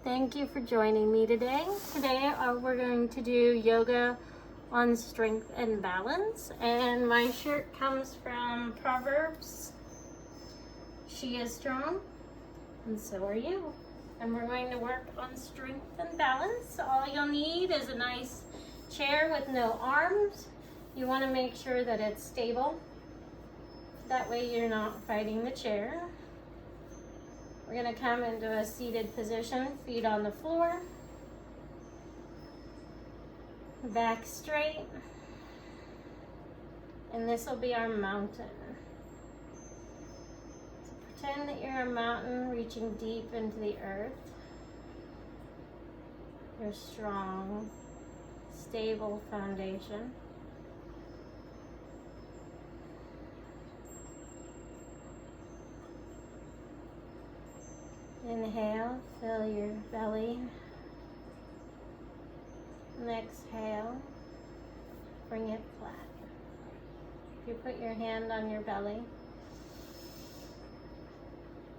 Thank you for joining me today. Today we're going to do yoga on strength and balance, and my shirt comes from Proverbs. She is strong and so are you. And we're going to work on strength and balance. All you'll need is a nice chair with no arms. You want to make sure that it's stable. That way you're not fighting the chair. We're going to come into a seated position, feet on the floor, back straight, and this will be our mountain. So pretend that you're a mountain reaching deep into the earth. Your strong, stable foundation. Inhale, fill your belly. And exhale, bring it flat. If you put your hand on your belly,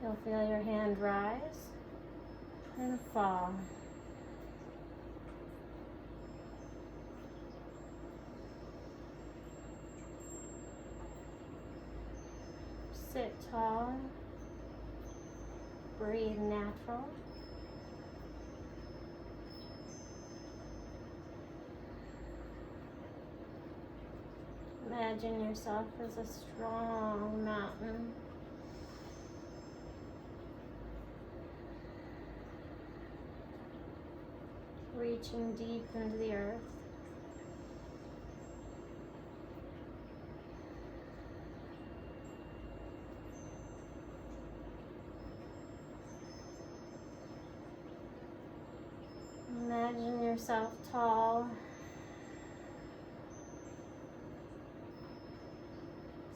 you'll feel your hand rise and fall. Sit tall. Breathe natural. Imagine yourself as a strong mountain. Reaching deep into the earth. Imagine yourself tall,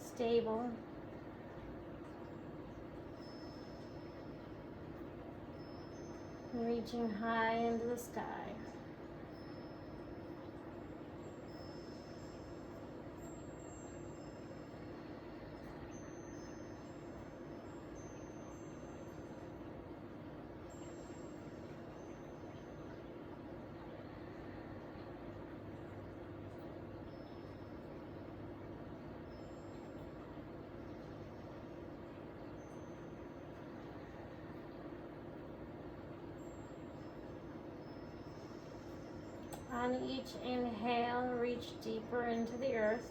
stable, reaching high into the sky. On each inhale, reach deeper into the earth.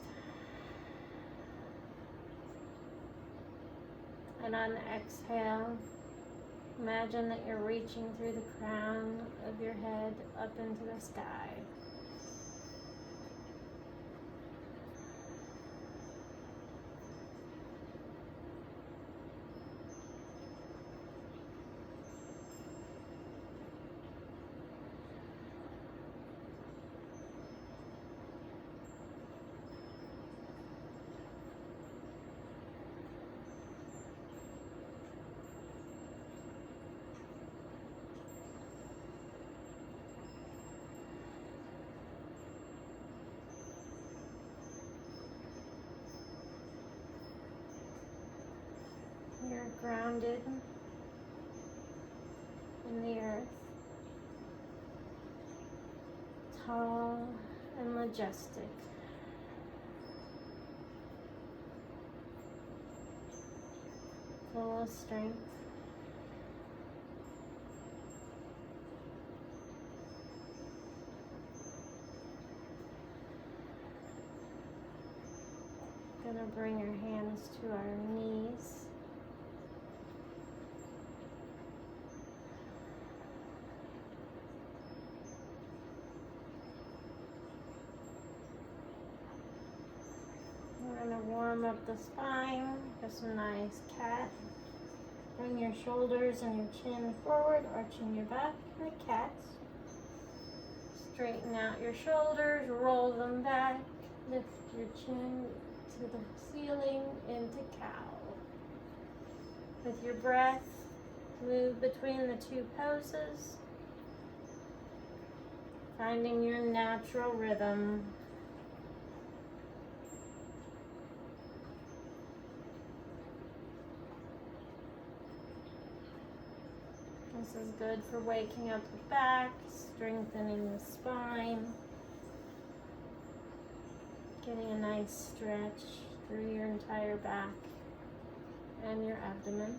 And on the exhale, imagine that you're reaching through the crown of your head up into the sky. You're grounded in the earth, tall and majestic. Full of strength. Gonna bring our hands to our knees. We're going to warm up the spine with some nice cat. Bring your shoulders and your chin forward, arching your back like cats. Straighten out your shoulders, roll them back, lift your chin to the ceiling into cow. With your breath, move between the two poses, finding your natural rhythm. This is good for waking up the back, strengthening the spine, getting a nice stretch through your entire back and your abdomen.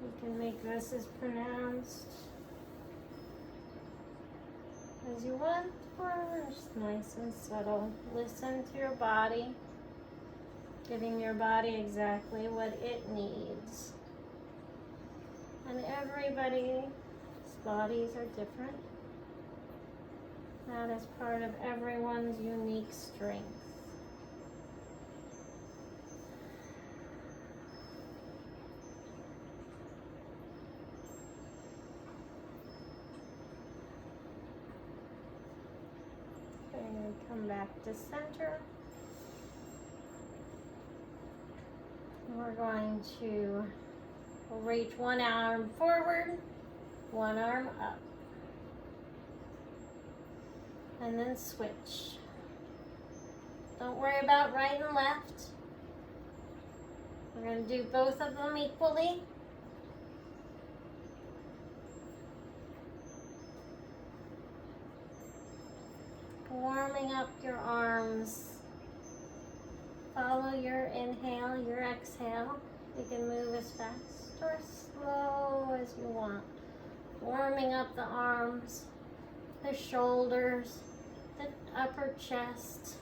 You can make this as pronounced as you want, or just nice and subtle. Listen to your body, giving your body exactly what it needs. And everybody's bodies are different. That is part of everyone's unique strength. And come back to center. We're going to reach one arm forward, one arm up, and then switch. Don't worry about right and left. We're going to do both of them equally. Warming up your arms. Follow your inhale, your exhale. You can move as fast or slow as you want. Warming up the arms, the shoulders, the upper chest.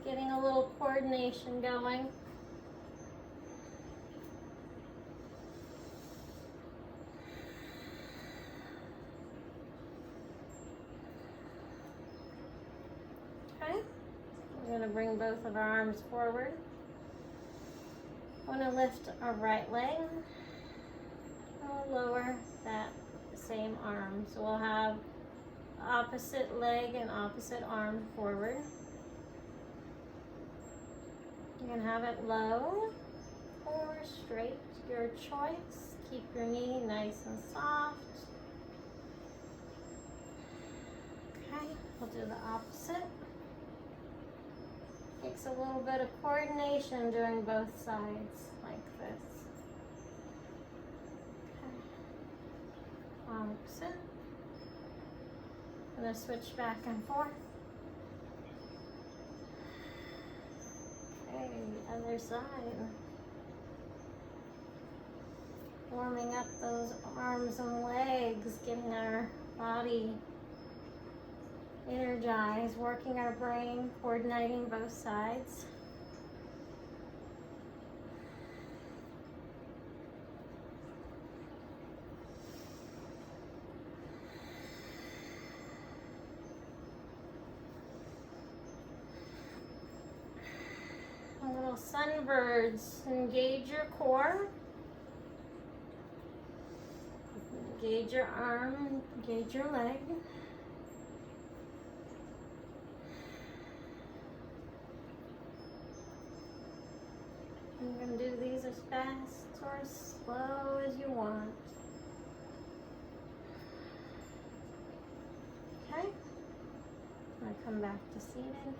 Getting a little coordination going. We're going to bring both of our arms forward. I want to lift our right leg. We'll lower that same arm. So we'll have opposite leg and opposite arm forward. You can have it low or straight, your choice. Keep your knee nice and soft. Okay, we'll do the opposite. Takes a little bit of coordination doing both sides like this. Okay. Opposite. I'm going to switch back and forth. Okay, other side. Warming up those arms and legs, getting our body energized, working our brain, coordinating both sides. Little sunbirds, engage your core. Engage your arm, engage your leg. You can do these as fast or as slow as you want. Okay, I'm going to come back to seated.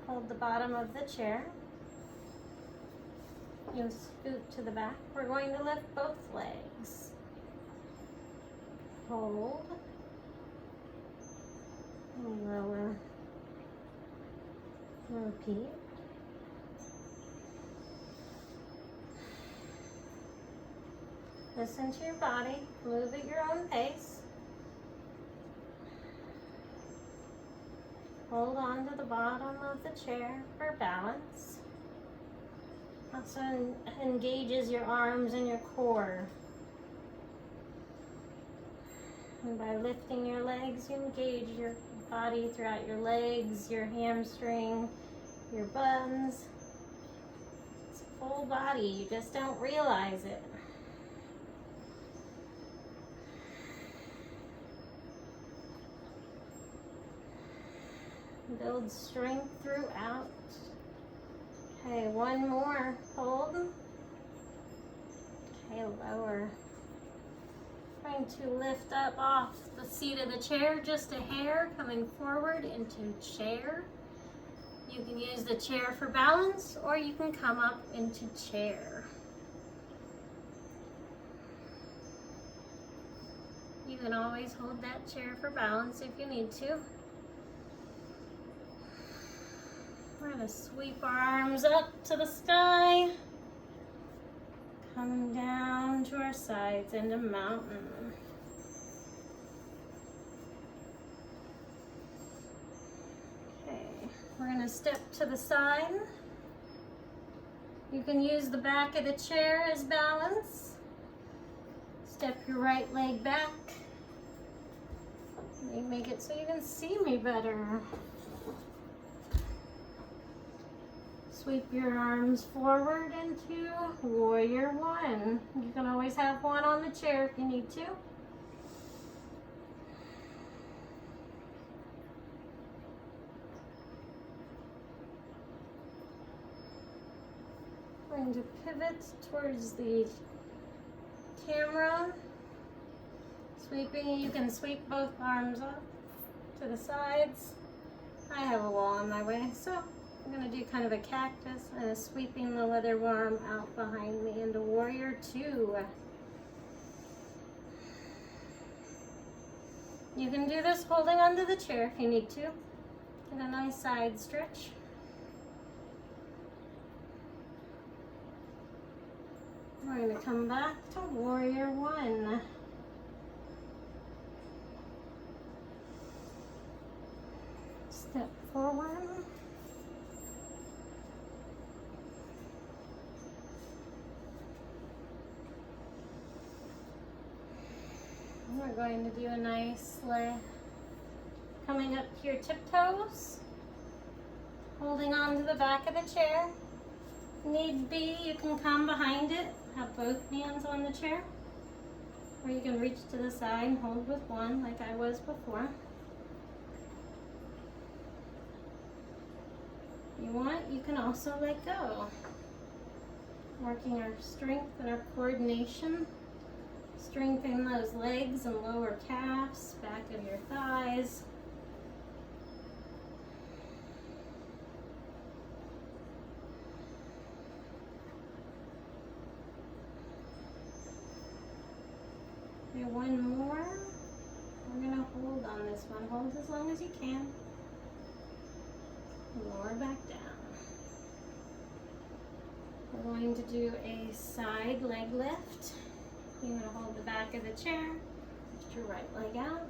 Hold the bottom of the chair. You'll scoot to the back. We're going to lift both legs. Hold. Lower. Repeat. Listen to your body. Move at your own pace. Hold on to the bottom of the chair for balance. Also engages your arms and your core. And by lifting your legs, you engage your body throughout your legs, your hamstring, your buns. It's a full body, you just don't realize it. Build strength throughout. Okay, one more. Hold. Okay, lower. Trying to lift up off the seat of the chair just a hair, coming forward into chair. You can use the chair for balance, or you can come up into chair. You can always hold that chair for balance if you need to. We're going to sweep our arms up to the sky. Come down to our sides into mountain. Okay, we're going to step to the side. You can use the back of the chair as balance. Step your right leg back. Make it so you can see me better. Sweep your arms forward into warrior one. You can always have one on the chair if you need to. Going to pivot towards the camera. Sweeping, you can sweep both arms up to the sides. I have a wall in my way, so I'm going to do kind of a cactus and sweeping the leather worm out behind me into warrior two. You can do this holding onto the chair if you need to. Get a nice side stretch. We're going to come back to warrior one. Step forward. We're going to do a nice coming up to your tiptoes, holding on to the back of the chair. Need be, you can come behind it, have both hands on the chair, or you can reach to the side and hold with one like I was before. If you want, you can also let go. Working our strength and our coordination. Strengthen those legs and lower calves, back of your thighs. Okay, one more. We're going to hold on this one. Hold as long as you can. Lower back down. We're going to do a side leg lift. You're going to hold the back of the chair. Lift your right leg out.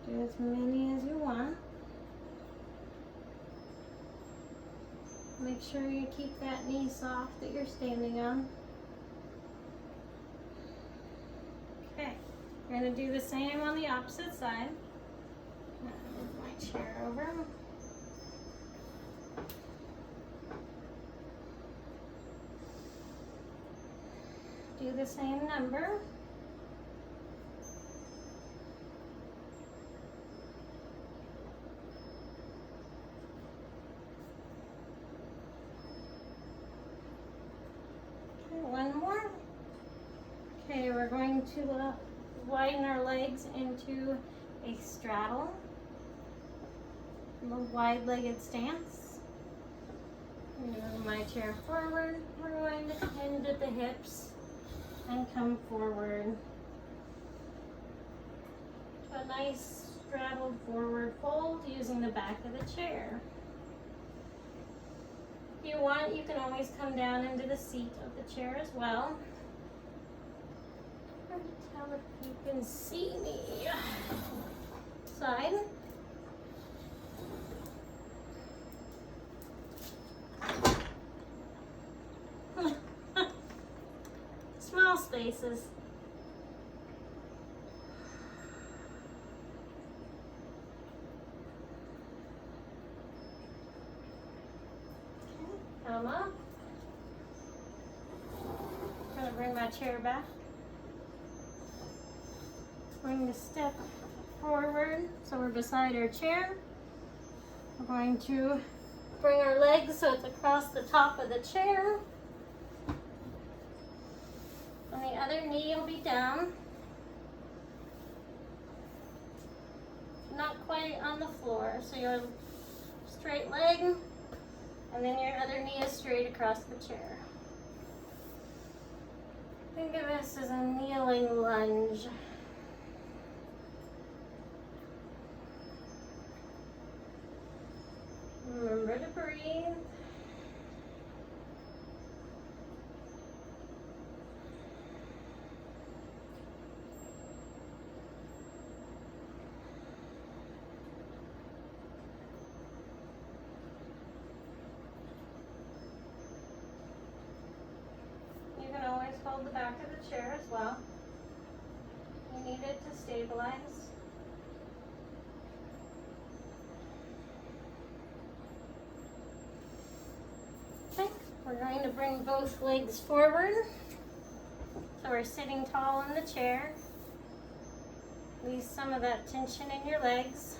Do as many as you want. Make sure you keep that knee soft that you're standing on. Okay, we're going to do the same on the opposite side. I'm going to move my chair over. Do the same number. One more. Okay, we're going to widen our legs into a straddle, a wide-legged stance. I'm going to move my chair forward. We're going to hinge at the hips and come forward to a nice straddled forward fold using the back of the chair. If you want, you can always come down into the seat of the chair as well. Hard to tell if you can see me. Side. Small spaces. Come up. I'm going to bring my chair back. We're going to step forward so we're beside our chair. We're going to bring our legs so it's across the top of the chair. And the other knee will be down. Not quite on the floor. So your straight leg, and then your other knee is straight across the chair. Think of this as a kneeling lunge. Remember to breathe. You can always hold the back of the chair as well. You need it to stabilize. We're going to bring both legs forward. So we're sitting tall in the chair. Release some of that tension in your legs.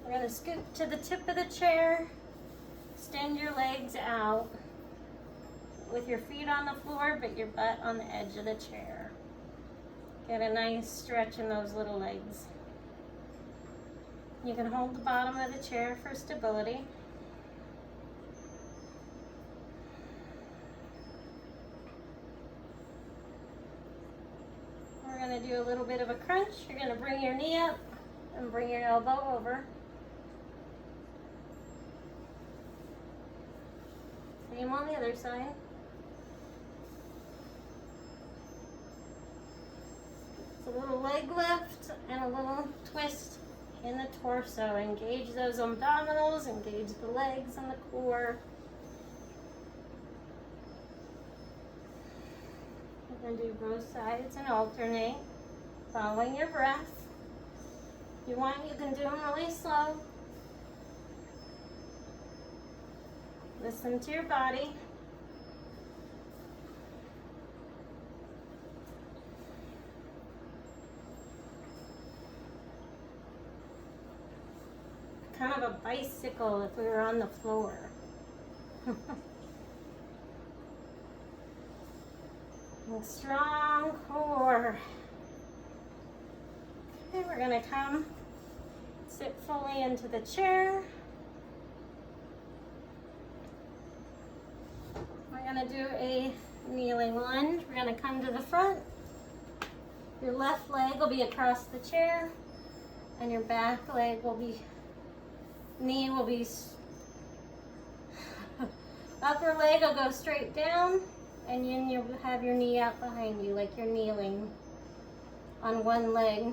We're going to scoot to the tip of the chair. Extend your legs out with your feet on the floor, but your butt on the edge of the chair. Get a nice stretch in those little legs. You can hold the bottom of the chair for stability. We're going to do a little bit of a crunch. You're going to bring your knee up and bring your elbow over. Same on the other side. It's a little leg lift and a little twist in the torso. Engage those abdominals, engage the legs and the core. We're going to do both sides and alternate, following your breath. If you want, you can do them really slow. Listen to your body. Kind of a bicycle if we were on the floor. And strong core. Okay, we're going to come sit fully into the chair. We're going to do a kneeling lunge. We're going to come to the front. Your left leg will be across the chair, and your back leg will be, knee will be, upper leg will go straight down. And then you'll have your knee out behind you like you're kneeling on one leg.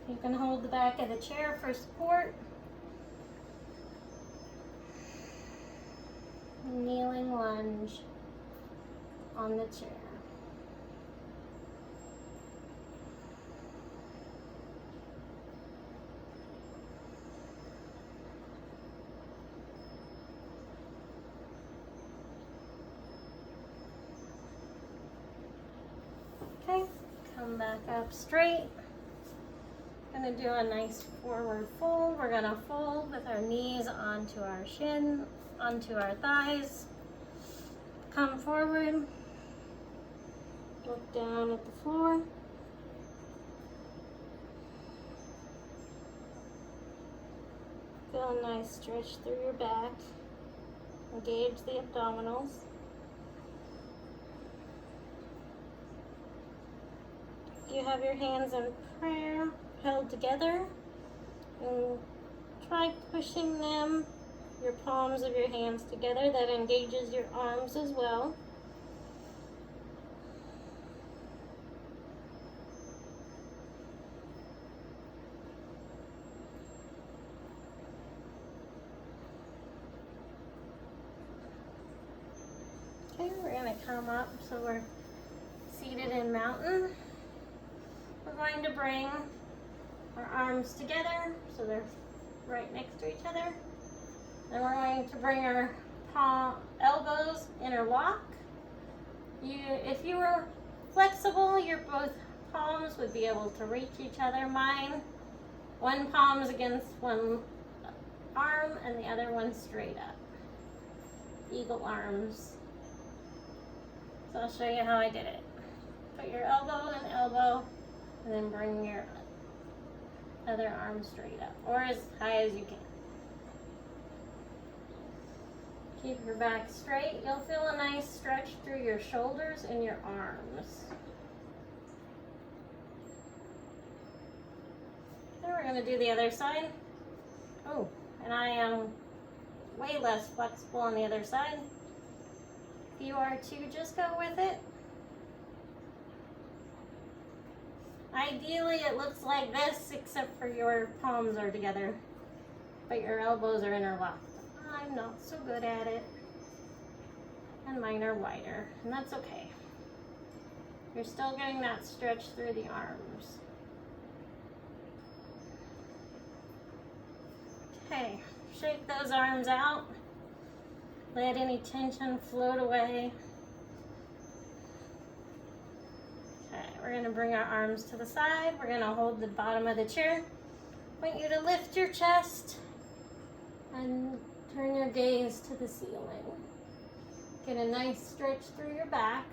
You can hold the back of the chair for support. Kneeling lunge on the chair. Okay, come back up straight. Gonna do a nice forward fold. We're gonna fold with our knees onto our shin, onto our thighs. Come forward. Look down at the floor. Feel a nice stretch through your back. Engage the abdominals. You have your hands in prayer held together, and try pushing them, your palms of your hands together. That engages your arms as well. Okay, we're going to come up so we're seated in mountain. We're going to bring our arms together so they're right next to each other. Then we're going to bring our elbows interlock. If you were flexible, your both palms would be able to reach each other. Mine, one palm's against one arm and the other one straight up. Eagle arms. So I'll show you how I did it. Put your elbow and elbow, and then bring your other arm straight up, or as high as you can. Keep your back straight. You'll feel a nice stretch through your shoulders and your arms. Then we're going to do the other side. Oh, and I am way less flexible on the other side. If you are too, just go with it. Ideally, it looks like this, except for your palms are together, but your elbows are interlocked. I'm not so good at it, and mine are wider, and that's okay. You're still getting that stretch through the arms. Okay, shake those arms out. Let any tension float away. Okay, we're gonna bring our arms to the side. We're gonna hold the bottom of the chair. I want you to lift your chest and turn your gaze to the ceiling. Get a nice stretch through your back.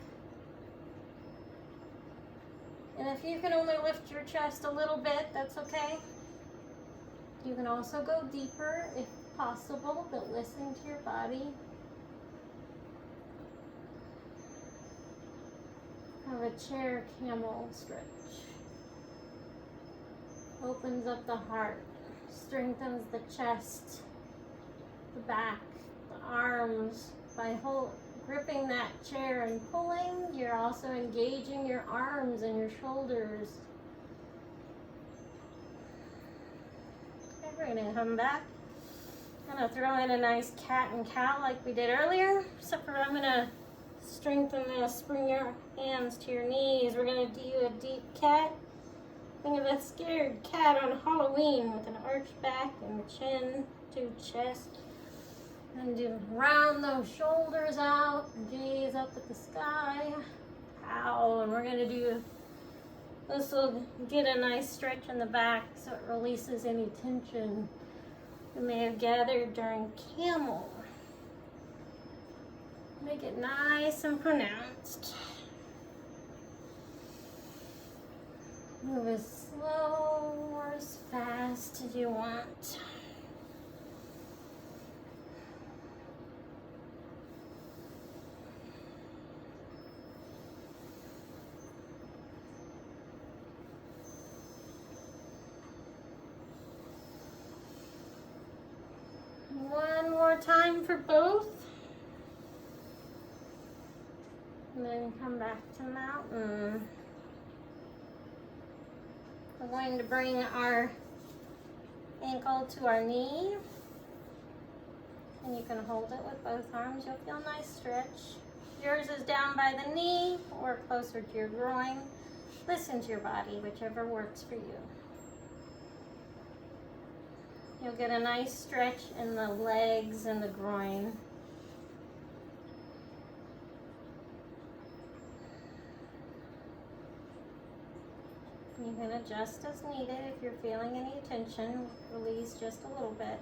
And if you can only lift your chest a little bit, that's okay. You can also go deeper if possible, but listen to your body. Have a chair camel stretch. Opens up the heart, strengthens the chest, the back, the arms. By gripping that chair and pulling, you're also engaging your arms and your shoulders. Okay, we're gonna come back. I'm gonna throw in a nice cat and cow like we did earlier, except for I'm gonna strengthen this. Bring your hands to your knees. We're gonna do a deep cat. Think of a scared cat on Halloween with an arched back and chin to chest. And do round those shoulders out, gaze up at the sky. Ow, and we're gonna do, this will get a nice stretch in the back so it releases any tension you may have gathered during camel. Make it nice and pronounced. Move as slow or as fast as you want. One more time for both. And then come back to mountain. We're going to bring our ankle to our knee. And you can hold it with both arms. You'll feel a nice stretch. Yours is down by the knee or closer to your groin. Listen to your body, whichever works for you. You'll get a nice stretch in the legs and the groin. You can adjust as needed. If you're feeling any tension, release just a little bit.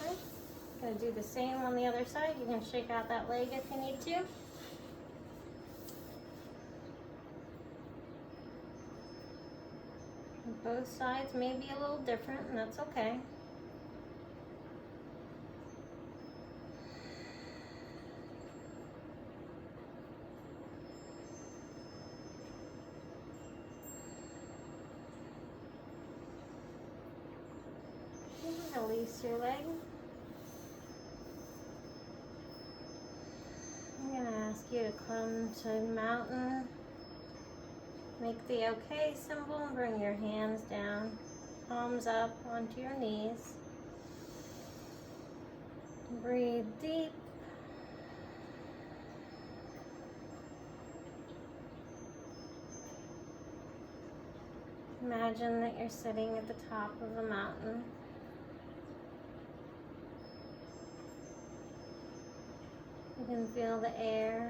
Okay. Gonna do the same on the other side. You can shake out that leg if you need to. Both sides may be a little different, and that's okay. Release your leg. I'm going to ask you to come to mountain. Make the okay symbol and bring your hands down, palms up onto your knees. Breathe deep. Imagine that you're sitting at the top of a mountain. You can feel the air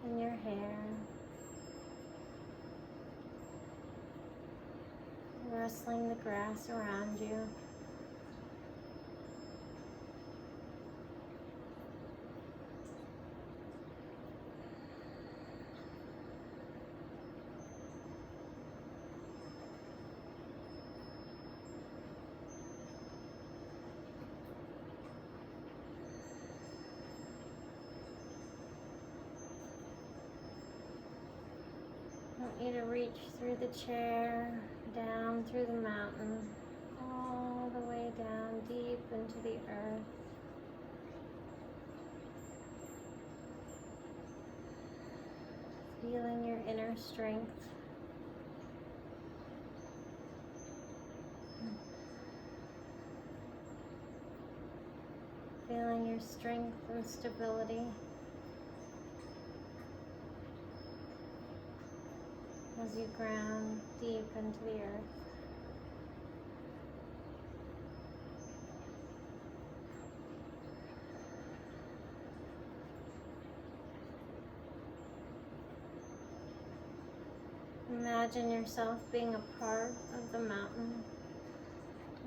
in your hair, rustling the grass around you. I want you to reach through the chair, down through the mountain, all the way down deep into the earth. Feeling your inner strength. Feeling your strength and stability as you ground deep into the earth. Imagine yourself being a part of the mountain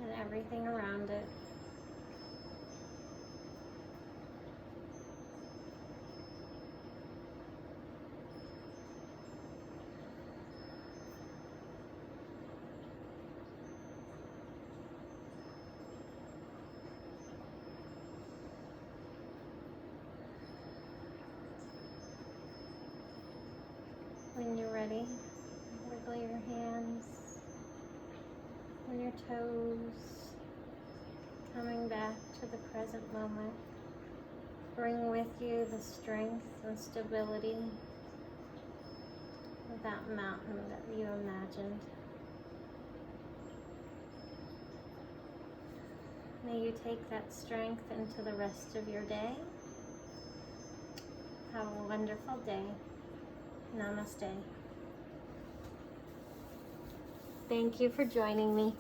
and everything around it. When you're ready, wiggle your hands and your toes, coming back to the present moment. Bring with you the strength and stability of that mountain that you imagined. May you take that strength into the rest of your day. Have a wonderful day. Namaste. Thank you for joining me.